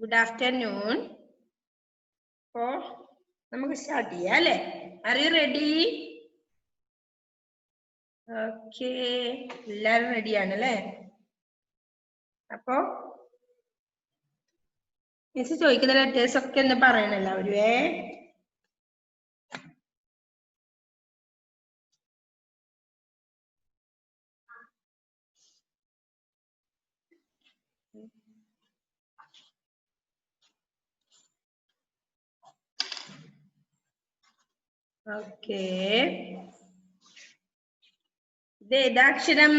Good afternoon. അപ്പോ നമുക്ക് start ചെയ്യാം അല്ലേ? Are you ready? Okay. എല്ലാരും റെഡിയാണ് അല്ലേ? അപ്പോ മിസ് ചോദിക്കുന്ന ലെറ്റേഴ്സ് ഒക്കെ ഒന്ന് പറയണം എല്ലാവരും. ഓക്കേ. ഇത് ഏതാക്ഷരം?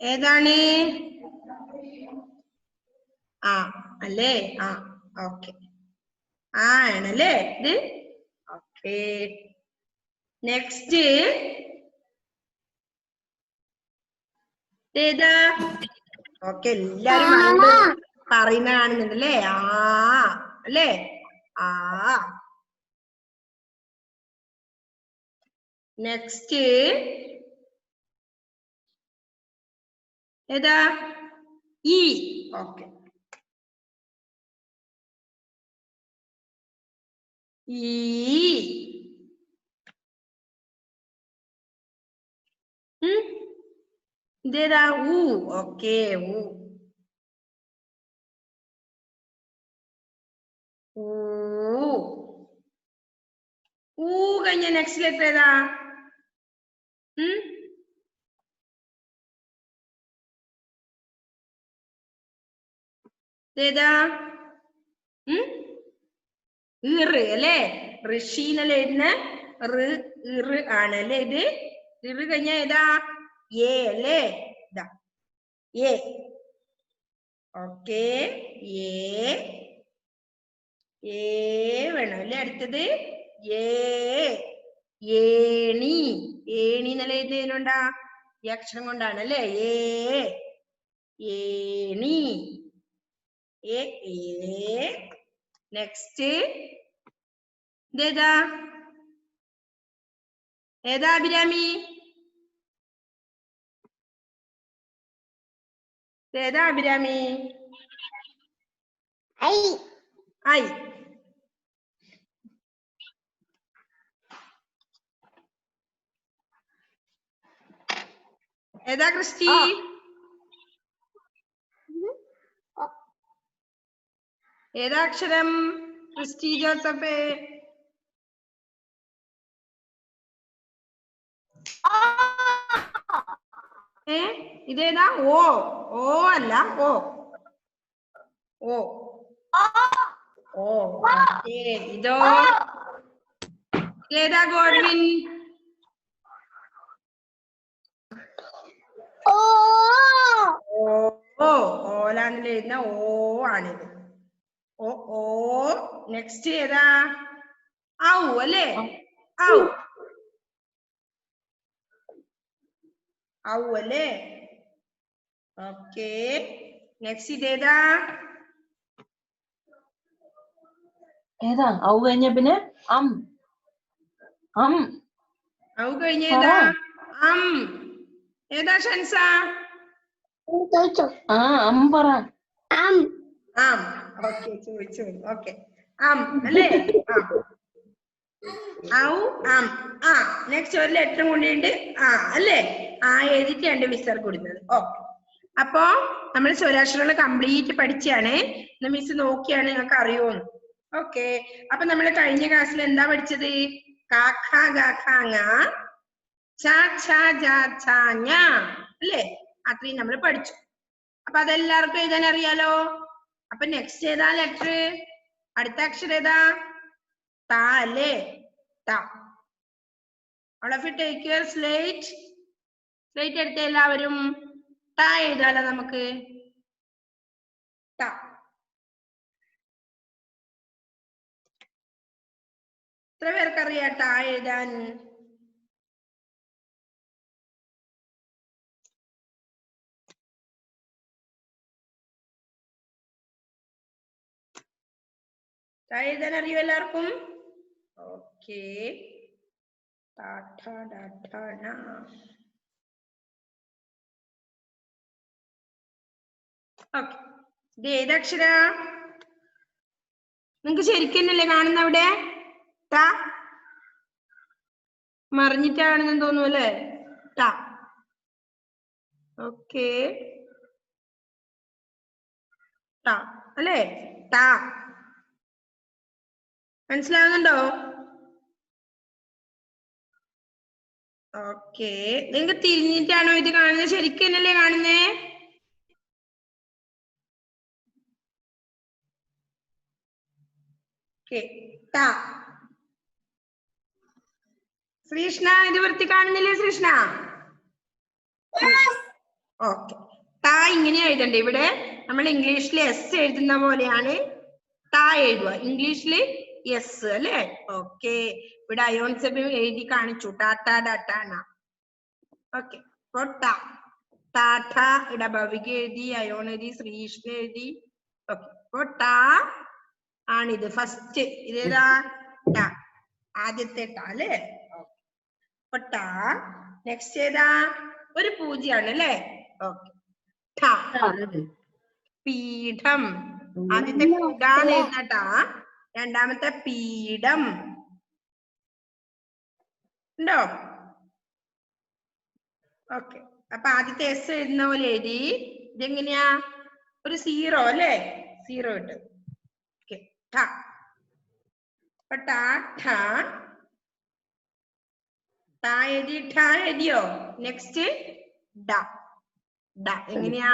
ഏതാണ്? ആ അല്ലേ? ആ ഓക്കെ. ആ ആണല്ലേ ഇത്? ഓക്കെ. നെക്സ്റ്റ് ഏതാ? ഓക്കെ, എല്ലാരും പറയുന്ന കാണുന്നുണ്ടല്ലേ? ആ അല്ലേ? ആ. നെക്സ്റ്റ് ഏതാ? ഈ. ഓക്കെ. ഈ. ഇതേതാ? ഊ. ഓക്കെ. ഊ. ഊ കഴിഞ്ഞ നെക്സ്റ്റ് ലെറ്റർ ഏതാ? ഏതാ? ഇറ് അല്ലേ? ഋഷി എന്നല്ലേ എഴുതുന്ന? ഇറ് ആണ് അല്ലേ ഇത്? ഇറ് കഴിഞ്ഞ ഏതാ? ഏ അല്ലേ? ഇതാ ഏ. ഓക്കെ. ഏ വേണം അല്ലേ? അടുത്തത് ഏണി. ഏണി എന്നല്ലേ എഴുതുന്നുണ്ടാ? ഈ അക്ഷരം കൊണ്ടാണ് അല്ലേ? ഏണി. നെക്സ്റ്റ് ഇതേതാ? ഏതാ അഭിരാമി? ഏതാ അഭിരാമി? ഐ. ഏതാ ക്രിസ്റ്റി? ഏതാ അക്ഷരം ക്രിസ്റ്റി ജോസഫ്? ഇതേതാ? ഓ. ഓ അല്ല, ഓ. ഓ. ഓ. ഇതോ? ഏതാ ഗോഡ്വിൻ? ഓ. ഓലാന്നിൽ എഴുതുന്ന ഓ ആണിത്. ഓ. നെക്സ്റ്റ് ഏതാ? ഔ അല്ലേ? ഔ. ഔ അല്ലേ? ഓക്കെ. നെക്സ്റ്റ് ഇതേതാ? ഏതാ? ഔ കഴിഞ്ഞ പിന്നെ ഔ കഴിഞ്ഞ ഏതാ? ഏതാ ഷൻസ? പറ. ഓക്കെ, ചോദിച്ചു. ഓക്കെ. അല്ലേ? നെക്സ്റ്റ് ഒരു ലെറ്റർ കൊണ്ടുണ്ട് അല്ലേ? എഴുതിട്ട് രണ്ട് മിസ്സർ കൊടുത്തത്. ഓക്കെ. അപ്പോ നമ്മൾ സ്വരാക്ഷരങ്ങൾ കംപ്ലീറ്റ് പഠിച്ചാണ്. മിസ് നോക്കിയാണ് നിങ്ങൾക്ക് അറിയുമെന്ന്. ഓക്കെ. അപ്പൊ നമ്മൾ കഴിഞ്ഞ ക്ലാസ്സിൽ എന്താ പഠിച്ചത്? കാക്ക ഗാഖാങ്ങ ചാഞ്ഞ അല്ലേ? അത്രയും നമ്മൾ പഠിച്ചു. അപ്പൊ അതെല്ലാവർക്കും എഴുതാൻ അറിയാലോ. അപ്പൊ നെക്സ്റ്റ് ഏതാ ലെറ്റർ? അടുത്ത അക്ഷരം ഏതാ? ത അല്ലേ? ത. All of you take your slate. Slate എടുത്ത എല്ലാവരും ത എഴുതാലോ നമുക്ക്. ത. എത്ര പേർക്കറിയാം ത എഴുതാൻ? ത എഴുതാൻ അറിയോ എല്ലാവർക്കും? ഓക്കെ. ഓക്കെ, ഇത് ഏതക്ഷര? നിങ്ങക്ക് ശരിക്കന്നല്ലേ കാണുന്ന അവിടെ? ട മറിഞ്ഞിട്ടാണെന്ന് തോന്നുന്നു അല്ലേ? ട. ഓക്കെ, ട അല്ലേ? ട. മനസ്സിലാകുന്നുണ്ടോ? ഓക്കെ, നിങ്ങൾക്ക് തിരിഞ്ഞിട്ടാണോ ഇത് കാണുന്നത്? ശരിക്കും തന്നെയല്ലേ കാണുന്നേ? ട. ശ്രീഷ്ണ ഇത് വൃത്തി കാണുന്നില്ലേ ശ്രീഷ്ണ? ഓക്കെ, ട ഇങ്ങനെ എഴുതണ്ടേ? ഇവിടെ നമ്മൾ ഇംഗ്ലീഷിൽ എസ് എഴുതുന്ന പോലെയാണ് ട എഴുതുക, ഇംഗ്ലീഷില് എസ് അല്ലേ? ഓക്കെ, ഇവിടെ അയോൺ സഭ്യം എഴുതി കാണിച്ചു ടാറ്റ ഡാറ്റാന. ഓക്കെ, അപ്പൊ ടാറ്റ ഇവിടെ ഭവിക എഴുതി, അയോൺ എഴുതി, ശ്രീഷ്ണ എഴുതി. ഓക്കെ, അപ്പൊ ട ആണിത് ഫസ്റ്റ്. ഇതേതാ? ട, ആദ്യത്തെ ട അല്ലേ? അപ്പൊ ട. നെക്സ്റ്റ് ഏതാ? ഒരു പൂജ്യാണ് അല്ലേ? ഓക്കെ, പീഠം. ആദ്യത്തെ കൂടാന്ന് എഴുതട്ടാ, രണ്ടാമത്തെ പീഠം ഉണ്ടോ? ഓക്കെ, അപ്പൊ ആദ്യത്തെ എസ് എഴുതുന്ന പോലെ എഴുതി. ഇതെങ്ങനെയാ? ഒരു സീറോ അല്ലേ? സീറോ ഇട്ട്. ഓക്കെ, ട. അപ്പൊ ട എഴുതി, ട എഴുതിയോ? നെക്സ്റ്റ് ഡ. ഡ എങ്ങനെയാ?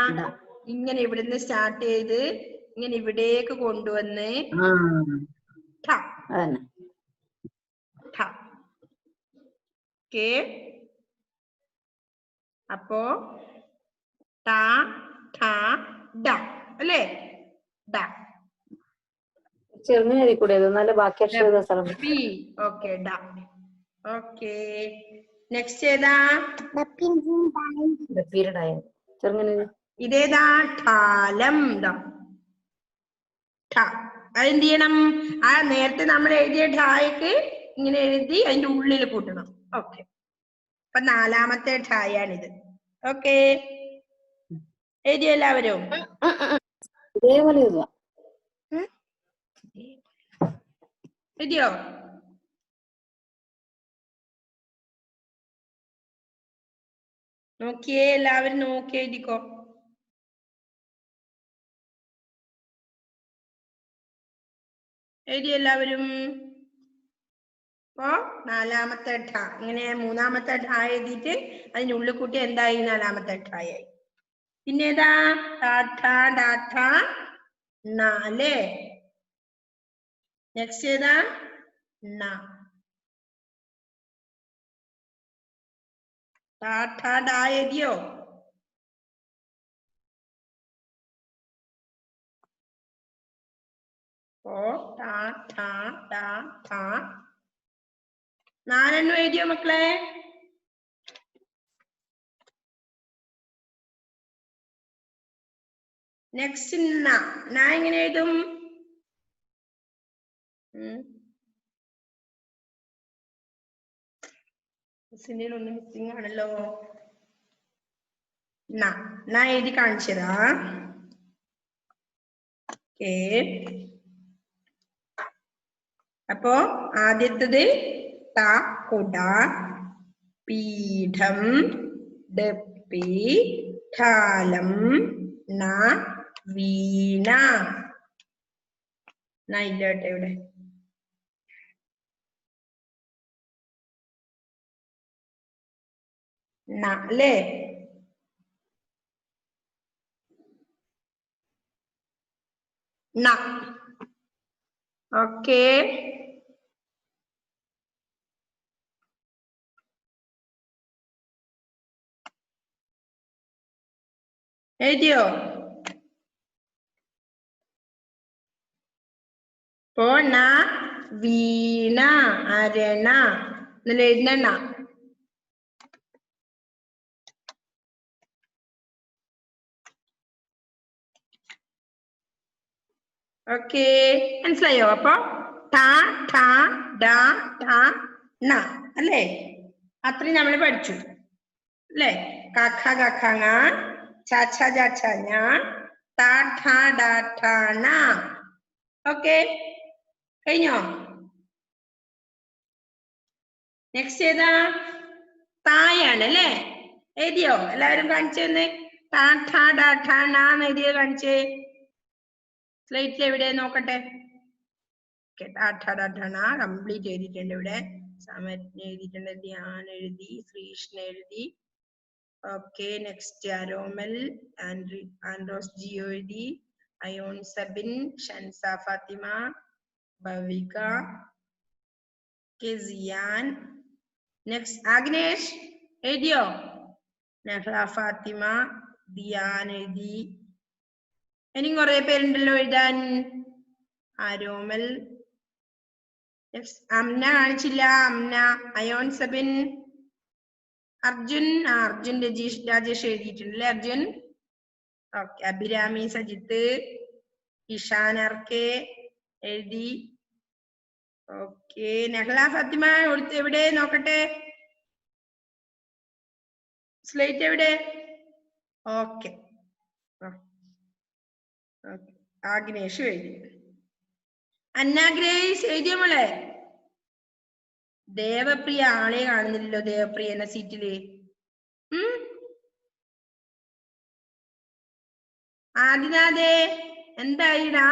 ഇങ്ങനെ ഇവിടുന്ന് സ്റ്റാർട്ട് ചെയ്ത് ഇങ്ങനെ ഇവിടേക്ക് കൊണ്ടുവന്ന് ഠ. ഠ. ഓക്കേ, അപ്പോ ട ഠ ഡ അല്ലേ? ഡ. ചെറുങ്ങനെ കൂടെ എന്നാലും ബാക്കി അക്ഷരം സ്ഥലം. ഓക്കെ, ഡ. ഓക്കെ, നെക്സ്റ്റ് ഏതാ? ചെറുങ്ങനെ. ഇതേതാ? ഠാലം. അതെന്ത് ചെയ്യണം? ആ നേരത്തെ നമ്മൾ എഴുതിയ ഠായക്ക് ഇങ്ങനെ എഴുതി അതിന്റെ ഉള്ളിൽ കൂട്ടണം. ഓക്കെ, അപ്പൊ നാലാമത്തെ ഠായാണിത്. ഓക്കെ, എഴുതിയോ എല്ലാവരും? ഇതേപോലെ എഴുതിയോ? നോക്കിയേ, എല്ലാവരും നോക്കി എഴുതിക്കോ. എഴുതി എല്ലാവരും? അപ്പൊ നാലാമത്തെ ഠ. ഇങ്ങനെ മൂന്നാമത്തെ ഠ എഴുതിയിട്ട് അതിനുള്ളിൽ കൂട്ടി എന്തായി? നാലാമത്തെ ഠായി. പിന്നെ ഏതാ? ടാഠ ഡാഠ ണ അല്ലേ? നെക്സ്റ്റ് ഏതാ? ണ. ടാഠ ഡ എഴുതിയോ? ഓ ടാ ഠ ഡ ഠ. നാലെണ്ണം എഴുതിയോ മക്കളെ? നെക്സ്റ്റ് ന എങ്ങനെ എഴുതും? ഒന്ന് മിസ്സിംഗ് ആണല്ലോ. ന എഴുതി കാണിച്ചതാ. ഓക്കേ, അപ്പോ ആദ്യത്തത് ത കുട, പീഠം, ഡപ്പി, ഠാലം, ണ വീണ. ഇല്ലോട്ടെ ഇവിടെ. അല്ലേ? ഓക്കേ, എഴുതിയോ? ഇപ്പോ ണ വീണ അരണ എന്നല്ല എഴുതണ. ഓക്കേ, മനസ്സിലായോ? അപ്പൊ ഠ ഠ ഡ ഠ ണ അല്ലേ? അത്രയും നമ്മൾ പഠിച്ചു അല്ലേ? ക ഖ ഗ ഘ ങ, ച ഛ ജ ഛ ഞ, ta tha da tha na. Okay, കഴിഞ്ഞോ? നെക്സ്റ്റ് ഏതാ? തായാണ് അല്ലേ? എഴുതിയോ? എല്ലാവരും കാണിച്ചെന്ന്. ta tha da tha na എന്ന് എഴുതിയത് കാണിച്ചേ. സ്ലൈറ്റിൽ എവിടെ നോക്കട്ടെ. കംപ്ലീറ്റ് എഴുതിയിട്ടുണ്ട് ഇവിടെ. സമയത്തിന് എഴുതിയിട്ടുണ്ട്, ധ്യാൻ എഴുതി, ശ്രീകൃഷ്ണ എഴുതി. ഓക്കെ, നെക്സ്റ്റ് അരോമൽ, ആൻഡ്രോസ് ജിയോ എഴുതി, അയോൺ സബിൻ, ഷൻസ ഫാത്തിമ, ഭവിക, സിയാൻ. നെക്സ്റ്റ് ആഗ്നേഷ് എഴുതിയോ? നഹ്ല ഫാത്തിമ, ദിയാൻ എഴുതി. ഇനിയും കുറെ പേരുണ്ടല്ലോ എഴുതാൻ. അരോമൽ, അംന കാണിച്ചില്ല. അംന, അയോൺ സബിൻ, അർജുൻ. അർജുൻ രാജേഷ് എഴുതിയിട്ടുണ്ടല്ലേ അർജുൻ. ഓക്കെ, അഭിരാമി സജിത്ത്, ഇഷാൻ ആർക്കെ എഴുതി. ഓക്കെ, നഹ്ല ഫാത്തിമ എവിടെ നോക്കട്ടെ, സ്ലേറ്റ് എവിടെ? ഓക്കെ, ആഗ്നേഷ് എഴുതി. അന്നാഗ്രേസ് എഴുതിയ മോളെ. ദേവപ്രിയ ആളെ കാണുന്നില്ലല്ലോ, ദേവപ്രിയ എന്ന സീറ്റില്. ആദിനാഥേ എന്തായിടാ?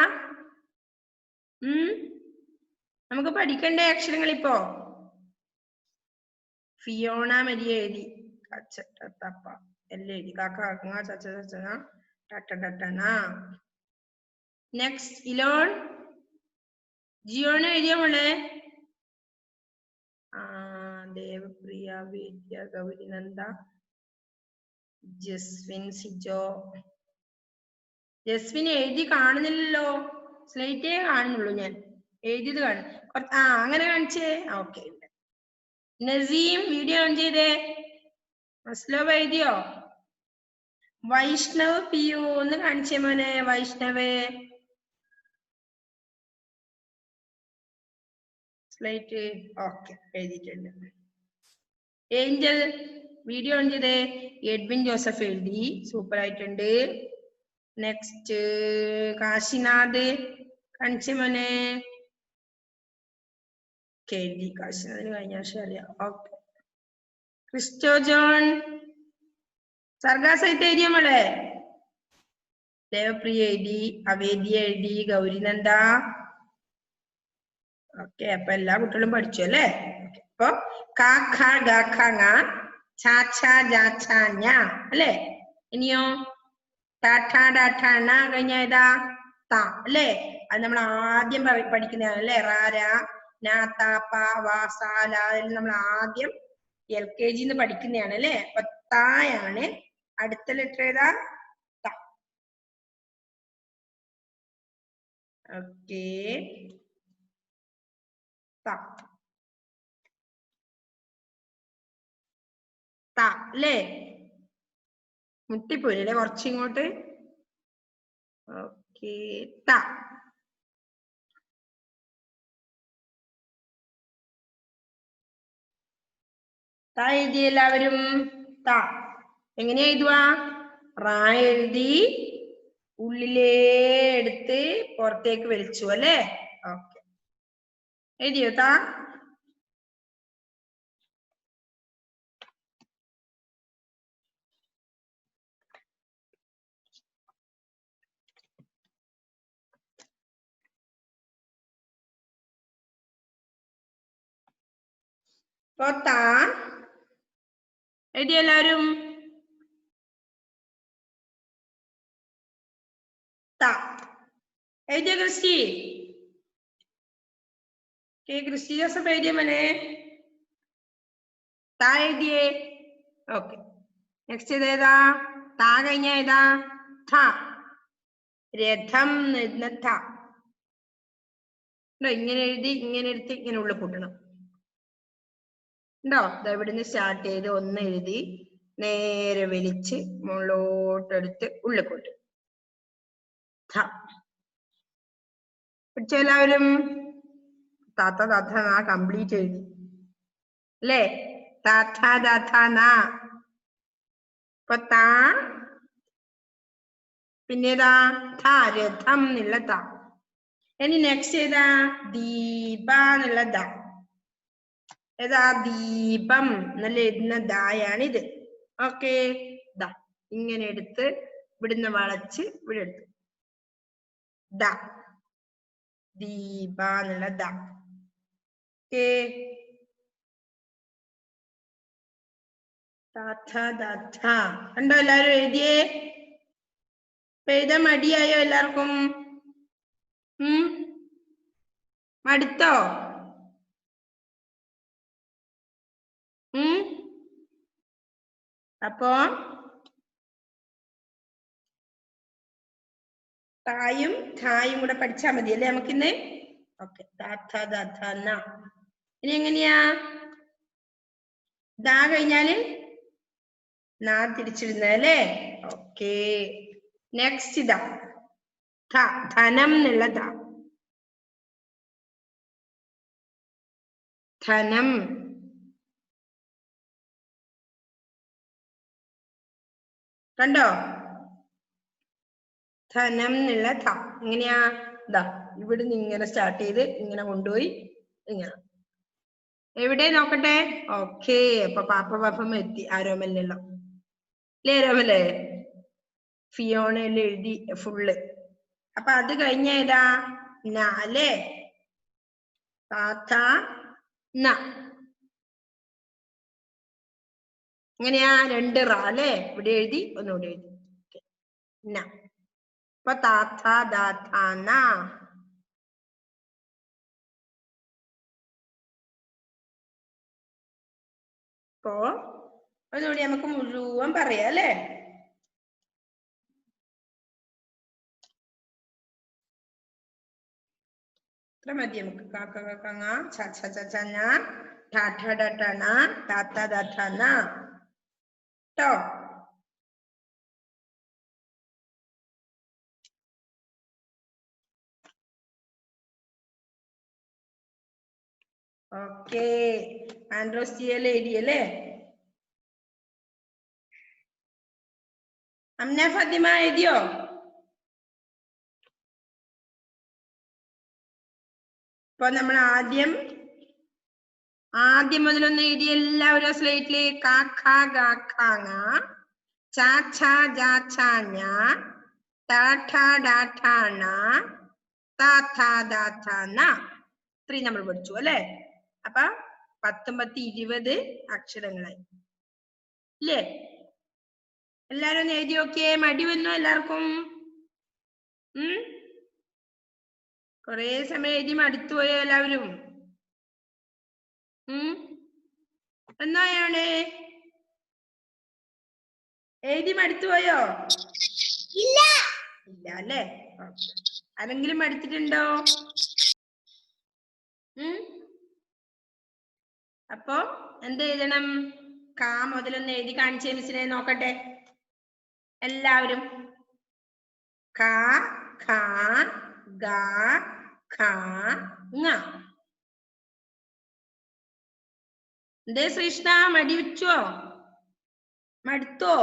നമുക്ക് പഠിക്കണ്ടേ അക്ഷരങ്ങൾ ഇപ്പോ? ഫിയോണ മരിയ എഴുതി. തപ്പ എല്ലാം എഴുതി. നെക്സ്റ്റ് ഇലോൺ, ജിയോണ് എഴുതിയ മോളെ. ദേവപ്രിയ, വേദ്യ, ഗൗരിനന്ദ, ജസ്വിൻ, സിജോ. ജസ്വിൻ എഴുതി കാണുന്നില്ലല്ലോ, സ്ലേറ്റേ കാണുന്നുള്ളൂ ഞാൻ. എഴുതിയത് കാണും. അങ്ങനെ കാണിച്ചേ. ഓക്കെ, നസീം വീഡിയോ ഓൺ ചെയ്തേ. മസ്ലോബ് എഴുതിയോ? വൈഷ്ണവ് പിയു ഒന്ന് കാണിച്ചേ മോനെ. വൈഷ്ണവ് സ്ലൈറ്റ്. ഓക്കെ, എഴുതിയിട്ടുണ്ട്. ഏഞ്ചൽ വീഡിയോ ഓൺ ചെയ്തേ. എഡ്വിൻ ജോസഫ് എഴുതി, സൂപ്പർ ആയിട്ടുണ്ട്. നെക്സ്റ്റ് കാശിനാഥ് കാണിച്ചേ മോനെ. എഴുതി, കാശിനാഥിന് കഴിഞ്ഞ വർഷം അറിയാം. ഓക്കെ, ക്രിസ്റ്റോ ജോൺ, സർഗാസഹിത്ത് എഴുതിയ മോളെ. ദേവപ്രിയ എഴുതി, അവേദ്യ എഴുതി, ഗൗരിനന്ദ. ഓക്കെ, അപ്പൊ എല്ലാ കുട്ടികളും പഠിച്ചു അല്ലേ? അപ്പൊ അല്ലേ? ഇനിയോ കഴിഞ്ഞ ഏതാ? ത അല്ലേ? അത് നമ്മൾ ആദ്യം പഠിക്കുന്നതാണ് അല്ലേ? റാര, നമ്മൾ ആദ്യം LKG പഠിക്കുന്നതാണ് അല്ലേ? അപ്പൊ തായാണ്. അടുത്ത ലെറ്റർ ഏതാ? ത. ഓക്കെ, അല്ലേ? മുട്ടിപ്പോയില്ലേ കുറച്ചിങ്ങോട്ട്? ഓക്കെ, ത. എഴുതി എല്ലാവരും. ത എങ്ങനെയാ എഴുതുവാ? റാ എഴുതി, ഉള്ളിലേ എടുത്ത് പുറത്തേക്ക് വലിച്ചു അല്ലേ? ഓക്കെ, എഴുതിയോ ത? എഴുതി എല്ലാവരും. എഴുതിയ ക്രിസ്റ്റി? ക്രിസ്റ്റി ജോസഫ് എഴുതിയ മോനെ. താ എഴുതിയേ. ഓക്കെ, നെക്സ്റ്റ് ഏതാ? താ കഴിഞ്ഞ ഏതാ? ഥ. രഥം. ഇങ്ങനെ എഴുതി, ഇങ്ങനെ എടുത്ത് ഇങ്ങനെ ഉള്ളിൽ കൂട്ടണം. ഉണ്ടോ? ഇവിടുന്ന് സ്റ്റാർട്ട് ചെയ്ത് ഒന്ന് എഴുതി നേരെ വലിച്ച് മുകളിലോട്ടെടുത്ത് ഉള്ളിൽ കൂട്ടും. പഠിച്ച എല്ലാവരും? കംപ്ലീറ്റ് എഴുതി അല്ലേ? ഇപ്പൊ പിന്നേതാ ഥ രഥം എന്നുള്ള ത. ഇനി നെക്സ്റ്റ് ഏതാ ദീപ എന്നുള്ള ദ. ഏതാ ദീപം എന്നുള്ള എഴുതുന്ന ദായാണിത്. ഓക്കെ ദ ഇങ്ങനെ എടുത്ത് ഇവിടുന്ന് വളച്ച് ഇവിടെ എടുത്തു ദ ദീപ എന്നുള്ള ദ. ഓക്കെ കണ്ടോ എല്ലാരും എഴുതിയേ? എഴുതാൻ മടിയായോ എല്ലാവർക്കും? മടുത്തോ? അപ്പോ തായും ധായും കൂടെ പഠിച്ചാ മതി അല്ലേ നമുക്കിന്ന്? ഓക്കെ ഇനി എങ്ങനെയാ ദാ കഴിഞ്ഞാല് നാ തിരിച്ചിടുന്നത് അല്ലേ? ഓക്കെ നെക്സ്റ്റ് ഇതാ ധനം എന്നുള്ള ദ. ധനം കണ്ടോ? ധനം എന്നുള്ള ധ. എങ്ങനെയാ ദാ ഇവിടുന്ന് ഇങ്ങനെ സ്റ്റാർട്ട് ചെയ്ത് ഇങ്ങനെ കൊണ്ടുപോയി ഇങ്ങനെ എവിടെ നോക്കട്ടെ. ഓക്കെ അപ്പൊ പാപ്പം എത്തി ആരോമലിനുള്ള അല്ലേ? ആരോമല്ലേ ഫിയോണയിൽ എഴുതി ഫുള്ള്. അപ്പൊ അത് കഴിഞ്ഞ ഏതാ ന അല്ലേ? താത്ത ന എങ്ങനെയാ രണ്ട് റ അല്ലേ? ഇവിടെ എഴുതി ഒന്നുകൂടെ എഴുതി ന. അപ്പൊ താത്ത ദാത്ത ന. അപ്പോ ഒന്നുകൂടി നമുക്ക് മുഴുവൻ പറയാം അല്ലേ? ഇത്ര മതി നമുക്ക്. കാക്ക കങ്ങ ച ചന ഠ ഡ ടണ താത്ത ദാത്ത ന ട്ടോ. ഓക്കെ ആൻഡ്രോസിയൽ എഴുതിയല്ലേ? അമ്ന ഫാത്തിമ എഴുതിയോ? ഇപ്പൊ നമ്മൾ ആദ്യം മുതലൊന്ന് എഴുതി എല്ലാവരും സ്ലേറ്റില്. കാക്ക ഗാഖാങ്ങ ചാ ഛാ ജാ ഛാ ഞ ടാ ഠാ ഡാ ഠാ ണ താ ഥാ ദാ ഥാ ന. ഇത്രയും നമ്മൾ പഠിച്ചു അല്ലെ? അപ്പൊ 19 20 അക്ഷരങ്ങളായി ഇല്ലേ? എല്ലാരും ഒന്ന് എഴുതി നോക്കിയേ. മടി വന്നോ എല്ലാവർക്കും? കൊറേ സമയം എഴുതി മടുത്തു പോയോ എല്ലാവരും? എന്നായാണ് എഴുതി മടുത്തു പോയോ? ഇല്ല അല്ലേ? ആരെങ്കിലും മടുത്തിട്ടുണ്ടോ? അപ്പൊ എന്ത് എഴുതണം? കാ മുതലൊന്ന് എഴുതി കാണിച്ചേ മിസ്സിനെ നോക്കട്ടെ എല്ലാവരും. കാ ഖാ ഗാ ഖാ ങ. എന്തേ ശ്രീഷ്ണ മടി വെച്ചോ? മടുത്തോ?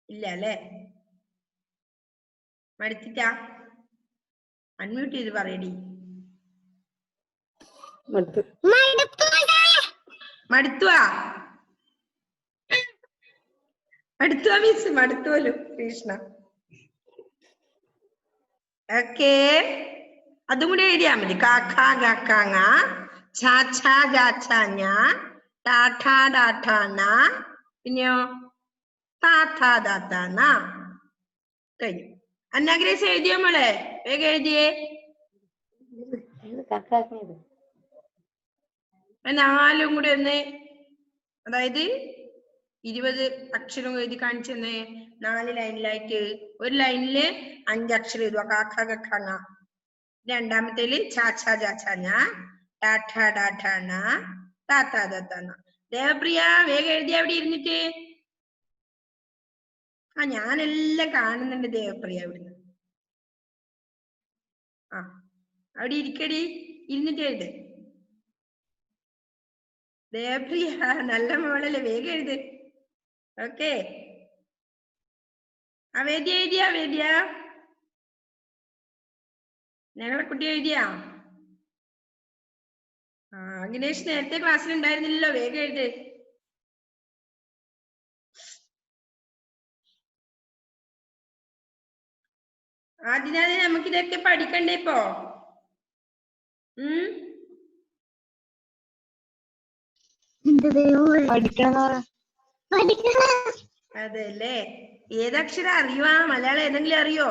ഇല്ല അല്ലേ? മടുത്തിട്ടാ? അൺമ്യൂട്ട് ചെയ്ത് പറയടി. മടുത്തുവാ മിസ്? മടുത്തുവല്ലോ കൃഷ്ണ. ഓക്കെ അതും കൂടെ എഴുതിയാ മതി. കാക്ക ഗാങ്ങ ഛാ ഛാ ജാ ഛാ ഞ ടാ ഠാ ഡാ ഠാ ന പിന്നെയോ താ ഥാ ദാ ഥാ ന. കഴിഞ്ഞു. അന്നാഗ്രേസ് എഴുതിയോ മോളെ? വേഗം എഴുതിയേ. 4 കൂടെ ഒന്ന്, അതായത് 20 അക്ഷരം എഴുതി കാണിച്ചു തന്നെ. 4 ലൈനിലായിട്ട്. ഒരു ലൈനില് 5 അക്ഷരം എഴുതുക. കാക്ക ഗാങ്ങ. രണ്ടാമത്തേല് ഛാ ഛാ ജാ ഛാ ഞ ടാ ഠാ ഡാ ഠാ ന താ ഥാ ദാ ഥാ ന. ദേവപ്രിയ വേഗം എഴുതി അവിടെ ഇരുന്നിട്ട്. ഞാനെല്ലാം കാണുന്നുണ്ട് ദേവപ്രിയ അവിടുന്ന്. അവിടെ ഇരിക്കടി, ഇരുന്നിട്ട് എഴുത്. ദേവപ്രിയ നല്ല മോളല്ലേ, വേഗം എഴുത്. ഓക്കെ വേദ്യ എഴുതിയാ വേദ്യ? ഞങ്ങളെ കുട്ടി എഴുതിയാ? അഖിലേഷ് നേരത്തെ ക്ലാസ്സിൽ ഉണ്ടായിരുന്നില്ലല്ലോ, വേഗം എഴുത്. ആദ്യം നമുക്ക് ഇതൊക്കെ പഠിക്കണ്ടേ ഇപ്പോ? അതെല്ലേ. ഏതക്ഷരം അറിയുവാ? മലയാളം ഏതെങ്കിലും അറിയോ?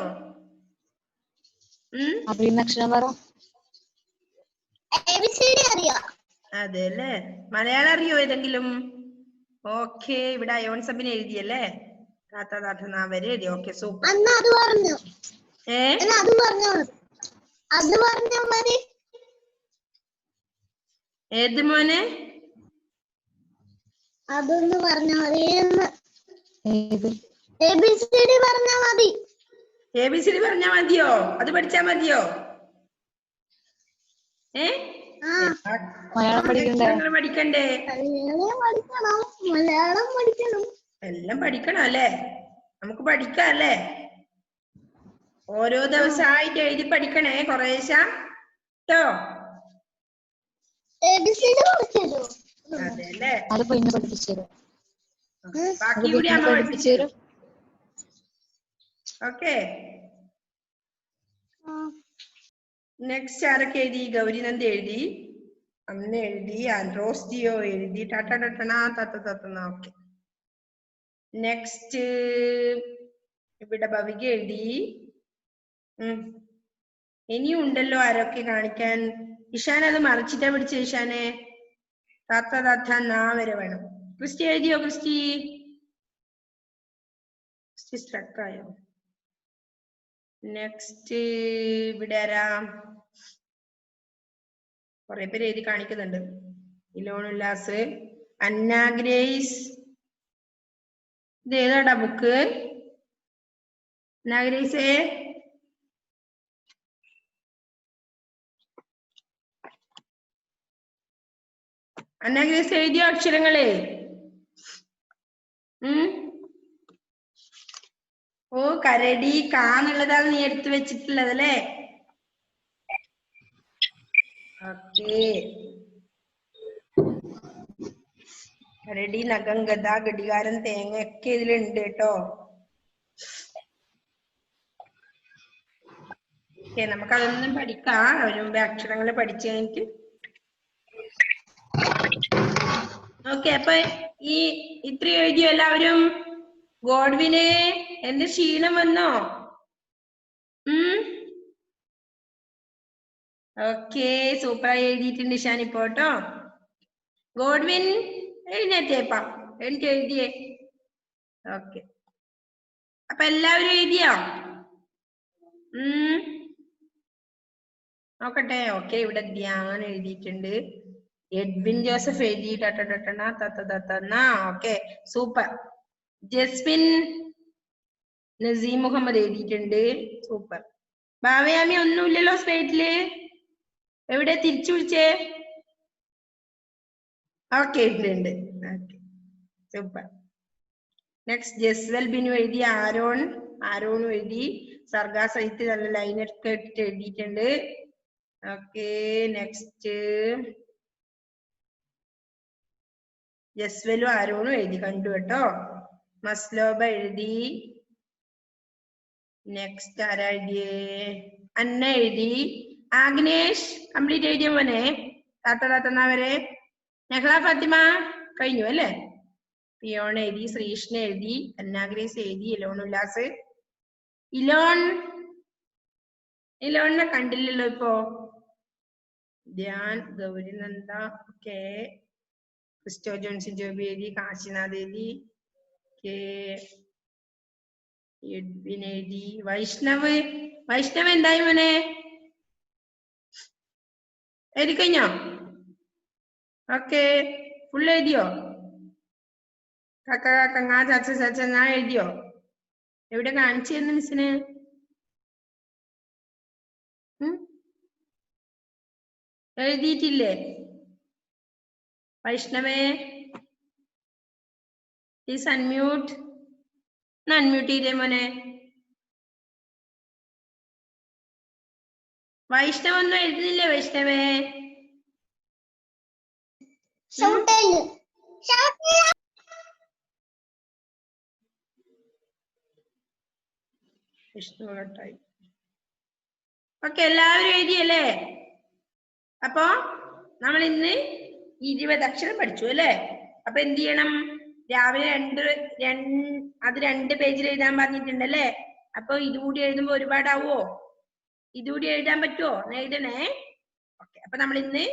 അതെല്ലേ. മലയാളം അറിയോ ഏതെങ്കിലും? ഓക്കെ, ഇവിടെ അയോൺ സബിന് എഴുതിയല്ലേ? വരെ എഴുതി. Okay, super. ഏത് മോനെ? അതൊന്ന് പറഞ്ഞാ മതി. ABCD പറഞ്ഞാ മതി. ABCD പറഞ്ഞാ മതിയോ? അത് പഠിച്ചാ മതിയോ? പഠിക്കണ്ടേ? മലയാളം പഠിക്കണം. എല്ലാം പഠിക്കണം അല്ലേ? നമുക്ക് പഠിക്കാം അല്ലേ? ഓരോ ദിവസമായിട്ട് എഴുതി പഠിക്കണേ കുറേശ്ശ ട്ടോ. അതെല്ലേ. ബാക്കി കൂടി അമ്മ പഠിപ്പിച്ചു തരും. ഓക്കെ. നെക്സ്റ്റ് ആരൊക്കെ എഴുതി? ഗൗരിനന്ദ എഴുതി, അമ്മ എഴുതി, ആൻഡ്രോസ് ജിയോ എഴുതി, തത്തന. ഓക്കെ. നെക്സ്റ്റ് ഇവിടെ ഭവിക എഴുതി. ഇനിയും ഉണ്ടല്ലോ ആരൊക്കെ കാണിക്കാൻ. ഇഷാൻ അത് മറിച്ചിട്ടാ പിടിച്ച. ഇഷാനെ വരെ വേണം. ക്രിസ്റ്റി എഴുതിയോ? ക്രിസ്റ്റി സ്ട്രക്കായോ? നെക്സ്റ്റ് ഇവിടെ ആരാ? കുറെ പേര് എഴുതി കാണിക്കുന്നുണ്ട്. ഇലോൺ ഉല്ലാസ്, അന്ന ഗ്രേസ്. ഇത് ഏതാടാ ബുക്ക്? അന്ന ഗ്രേസേ, അന്ന ഗ്രേസ് എഴുതിയോ അക്ഷരങ്ങളെ? ഓ, കരടി കാന്നുള്ളതാണ് നീ എടുത്തു വെച്ചിട്ടുള്ളത് അല്ലേ? ഓക്കെ. കരടി, നഖം, ഗദ, ഘടികാരം, തേങ്ങ ഒക്കെ ഇതിലുണ്ട് കേട്ടോ. ഓക്കെ, നമുക്കതൊന്നും പഠിക്കാം. അതിന് മുമ്പേ അക്ഷരങ്ങൾ പഠിച്ചു കഴിഞ്ഞിട്ട്. ഓക്കെ, അപ്പൊ ഈ ഇത്ര എഴുതിയോ എല്ലാവരും? ഗോഡ്വിനെ എന്ത് ക്ഷീണം വന്നോ? ഓക്കെ, സൂപ്പറായി എഴുതിയിട്ടുണ്ട് ഇഷാൻ ഇപ്പോ കേട്ടോ. ഗോഡ്വിൻ എഴുന്നേറ്റേപ്പാ, എനിക്ക് എഴുതിയേ. ഓക്കെ, അപ്പൊ എല്ലാവരും എഴുതിയോ? നോക്കട്ടെ. ഓക്കെ, ഇവിടെ ധ്യാൻ എഴുതിയിട്ടുണ്ട്. എഡ്വിൻ ജോസഫ് എഴുതി. Okay, super. Jasmin Naseem Muhammad എഴുതിയിട്ടുണ്ട്. സൂപ്പർ. ഭാവയാമി ഒന്നുമില്ലല്ലോ സ്ലേറ്റില്. എവിടെ? തിരിച്ചു വിളിച്ചേ. ഓക്കെ, ഉണ്ട്. സൂപ്പർ. നെക്സ്റ്റ് ജസ്വൽ ബിനു എഴുതി. ആരോണും എഴുതി. സർഗ സഹിത്ത് നല്ല ലൈനൊക്കെ ഇട്ടിട്ട് എഴുതിയിട്ടുണ്ട്. ഓക്കെ, നെക്സ്റ്റ് ജസ്വലും ആരോണും എഴുതി കണ്ടു കേട്ടോ. മസ്ലോബ എഴുതി. നെക്സ്റ്റ് ആരാ എഴുതിയേ? അന്ന എഴുതി. ആഗ്നേഷ് കംപ്ലീറ്റ് എഴുതിയ മോനെ. വരെ. നെഹ്ല ഫാത്തിമ കഴിഞ്ഞു അല്ലേ? പിയോൺ എഴുതി. ശ്രീഷ്ണ എഴുതി. അന്നാഗ്രേസ് എഴുതി. ഇലോൺ ഉല്ലാസ്. ഇലോണിനെ കണ്ടില്ലല്ലോ ഇപ്പോ. ധ്യാൻ, ഗൗരിനന്ദ, ഓക്കെ. ക്രിസ്റ്റോ ജോൺസൺ ജോബി എഴുതി. കാശിനാഥ് എഴുതി. എഡ്വിൻ എഴുതി. വൈഷ്ണവ് എന്തായി മോനെ? എഴുതി കഴിഞ്ഞോ? ഓക്കെ, ഫുൾ എഴുതിയോ? ചച്ച ഞാൻ എഴുതിയോ? എവിടെ കാണിച്ചു തരുന്നു മിസ്സിന്? എഴുതിയിട്ടില്ലേ? വൈഷ്ണവേ പ്ലീസ് അൺമ്യൂട്ട്. അൺമ്യൂട്ട് ചെയ്തേ മോനെ. വൈഷ്ണവ് ഒന്നും എഴുതുന്നില്ലേ വൈഷ്ണവേ? ഓക്കെ, എല്ലാവരും എഴുതിയല്ലേ? അപ്പൊ നമ്മൾ ഇന്ന് 20 അക്ഷരം പഠിച്ചു അല്ലേ? അപ്പൊ എന്ത് ചെയ്യണം? രാവിലെ അത് 2 പേജിൽ എഴുതാൻ പറഞ്ഞിട്ടുണ്ടല്ലേ? അപ്പൊ ഇതുകൂടി എഴുതുമ്പോ ഒരുപാടാവോ? ഇതുകൂടി എഴുതാൻ പറ്റുമോ? എഴുതണേ. ഓക്കെ, അപ്പൊ നമ്മൾ ഇന്ന്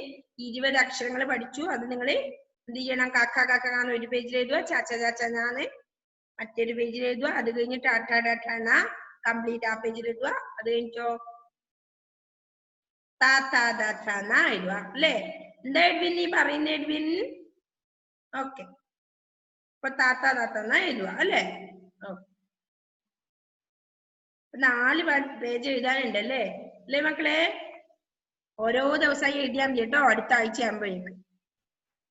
20 അക്ഷരങ്ങൾ പഠിച്ചു. അത് നിങ്ങൾ എന്ത് ചെയ്യണം? കാക്ക കാക്കാന്ന് ഒരു പേജിൽ എഴുതുക, ചാച്ച ചാച്ചാന്ന് മറ്റൊരു പേജിൽ എഴുതുക. അത് കഴിഞ്ഞ് ടാറ്റാ ടാറ്റാന കംപ്ലീറ്റ് ആ പേജിൽ എഴുതുക. അത് കഴിഞ്ഞോ താത്താ താത്താന്ന എഴുതുക അല്ലേ? എന്താ എഡ്വിൻ നീ പറയുന്ന എഡ്വിൻ? ഓക്കെ, അപ്പൊ താത്താ താത്താന്ന എഴുതുക അല്ലേ? 4 പേജ് എഴുതാനുണ്ട് അല്ലേ? അല്ലേ മക്കളെ? ഓരോ ദിവസമായി എഴുതിയാൽ മതി കേട്ടോ. അടുത്ത ആഴ്ച ആകുമ്പോഴേക്ക്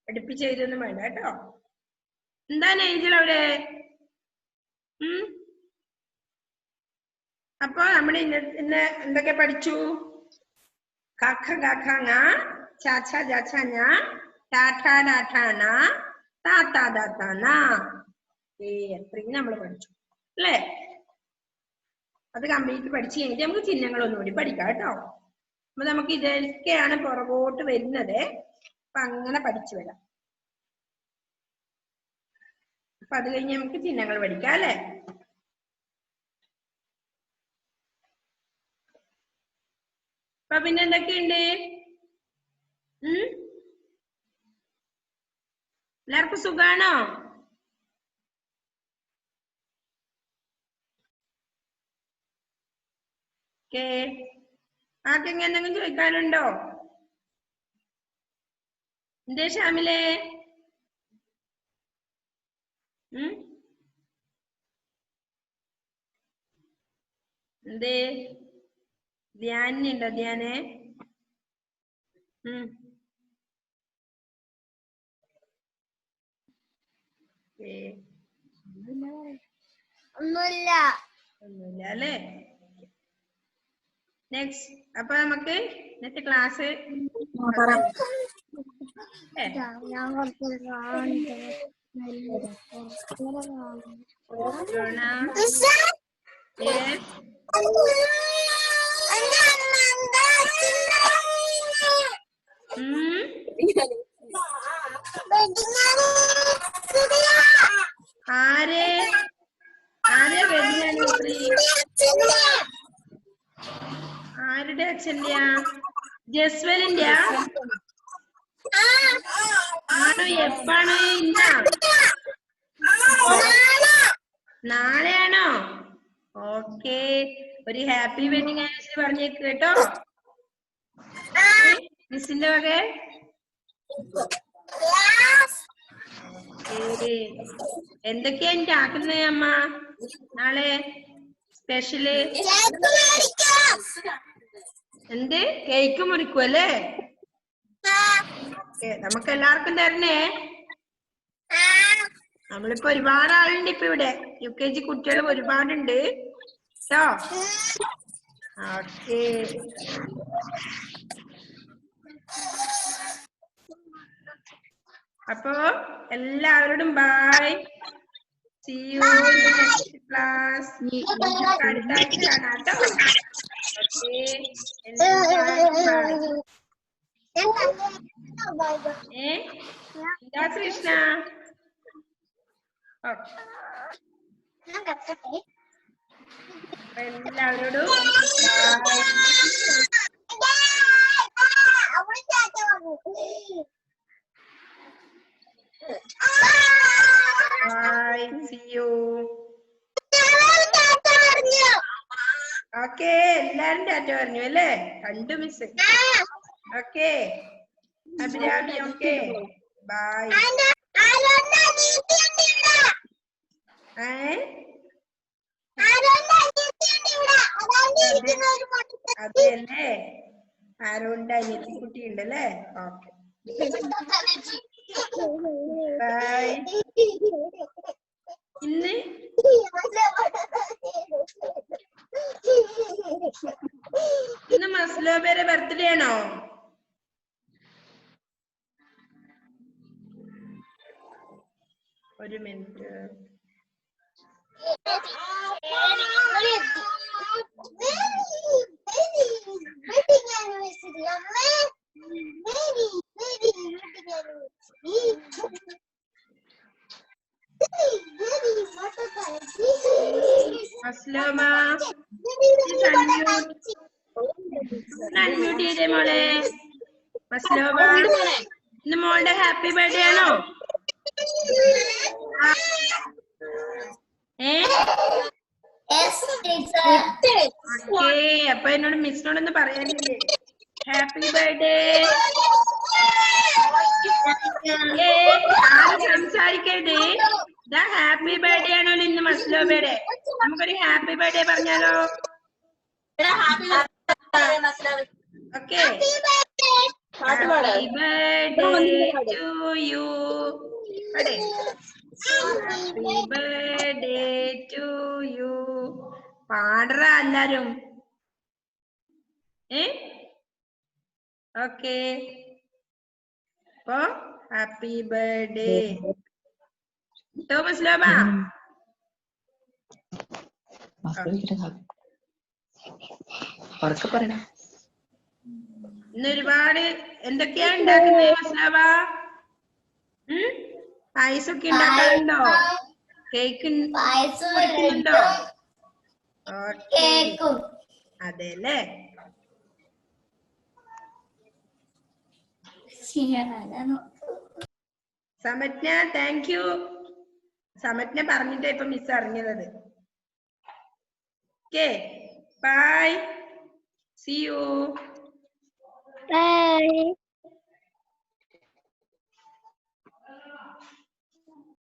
അടുപ്പിച്ച് എഴുതൊന്നും വേണ്ട കേട്ടോ. എന്താണ് എഴുതിയത് അവിടെ? അപ്പൊ നമ്മൾ ഇന്ന് എന്തൊക്കെ പഠിച്ചു? കഖ കഖ ങ, ചാച്ച ചാച്ച ഞ, ടാഠ ടാഠ ന, താത്താ താത്താ ന. അത്രയും നമ്മൾ പഠിച്ചു അല്ലേ? അത് കംപ്ലീറ്റ് പഠിച്ചു കഴിഞ്ഞിട്ട് നമുക്ക് ചിഹ്നങ്ങളൊന്നും കൂടി പഠിക്കാം കേട്ടോ. അപ്പൊ നമുക്ക് ഇതൊക്കെയാണ് പുറകോട്ട് വരുന്നത്. അപ്പൊ അങ്ങനെ പഠിച്ചു വരാം. അപ്പൊ അത് കഴിഞ്ഞ് നമുക്ക് ചിഹ്നങ്ങൾ പഠിക്കാം അല്ലെ? അപ്പൊ പിന്നെ എന്തൊക്കെയുണ്ട്? എല്ലാവർക്കും സുഖാണോ? ആർക്കെങ്കിലും എന്തെങ്കിലും ചോദിക്കാനുണ്ടോ? എന്തേ ഷാമിലേ? എന്തേ ധ്യാനുണ്ടോ? ധ്യാനെ ഒന്നുമില്ല അല്ലേ? നെക്സ്റ്റ്, അപ്പൊ നമുക്ക് ഇന്നത്തെ ക്ലാസ് ആരുടെ അച്ഛൻ്റെ? ജസ്വലിന്റെ ആണോ? എപ്പാണ്? ഇന്നാ? നാളെയാണോ? ഓക്കെ, ഒരു ഹാപ്പി വെഡിങ് ആനിവേഴ്സറി പറഞ്ഞേക്ക് കേട്ടോ മിസ്സിന്റെ വകെ. എന്തൊക്കെയാ എനിക്ക് ആക്കുന്നേ അമ്മ നാളെ സ്പെഷ്യല്? എന്ത്? കേക്ക് മുറിക്കും അല്ലേ? നമുക്ക് എല്ലാവർക്കും തരണേ. നമ്മളിപ്പോ ഒരുപാട് ആളുണ്ട് ഇപ്പൊ ഇവിടെ. UKG കുട്ടികൾ ഒരുപാടുണ്ട് കേട്ടോ. ഓക്കെ, അപ്പൊ എല്ലാവരോടും by. See you in the next class. അടുത്ത ആഴ്ച കാണാം കേട്ടോ. ഓക്കെ, എന്താ കൃഷ്ണ? എല്ലാവരോടും bye. See you. ഓക്കെ, എല്ലാരും ടാറ്റ പറഞ്ഞു അല്ലേ? കണ്ടു miss. Okay Abhirami, okay bye. അതെല്ലേ, ആരോണ്ട് അനിയത്തി കുട്ടി ഉണ്ടല്ലേ? Okay bye. ഇന്ന് മസ്ലോബേര മിനിറ്റ്. അസ്ലമ അൺമ്യൂട്ട് ചെയ്തേ മോളെ. അസ്ലമ ഇന്ന് മോളുടെ ഹാപ്പി ബർത്ത്ഡേ ആണോ? ഓക്കേ, അപ്പൊ എന്നോട് മിസ്സിനോടൊന്ന് പറയാനില്ലേ? Happy birthday. ആരും സംസാരിക്കരുത്. ഇതാ ഹാപ്പി ബർത്ത്ഡേ ആണോ ഇന്ന് മസ്ലോബയുടെ? നമുക്കൊരു ഹാപ്പി ബർത്ത്ഡേ പറഞ്ഞാലോ? Okay, happy birthday to you. Happy birthday to you. പാടറ എല്ലാരും. ഓക്കെ, അപ്പൊ ഹാപ്പി ബർത്ത്ഡേ തോമസ് ലോബ. ഇന്ന് ഒരുപാട് എന്തൊക്കെയാ ഉണ്ടാക്കുന്നത് മസ്ലോബ? പായസൊക്കെ ഉണ്ടാക്കാറുണ്ടോ? കേക്ക് ഉണ്ടോ? അതെല്ലേ. Samajna thank you. സമജ്ഞ പറഞ്ഞിട്ടാ ഇപ്പൊ മിസ് അറിഞ്ഞത്. Okay, bye, see you. By.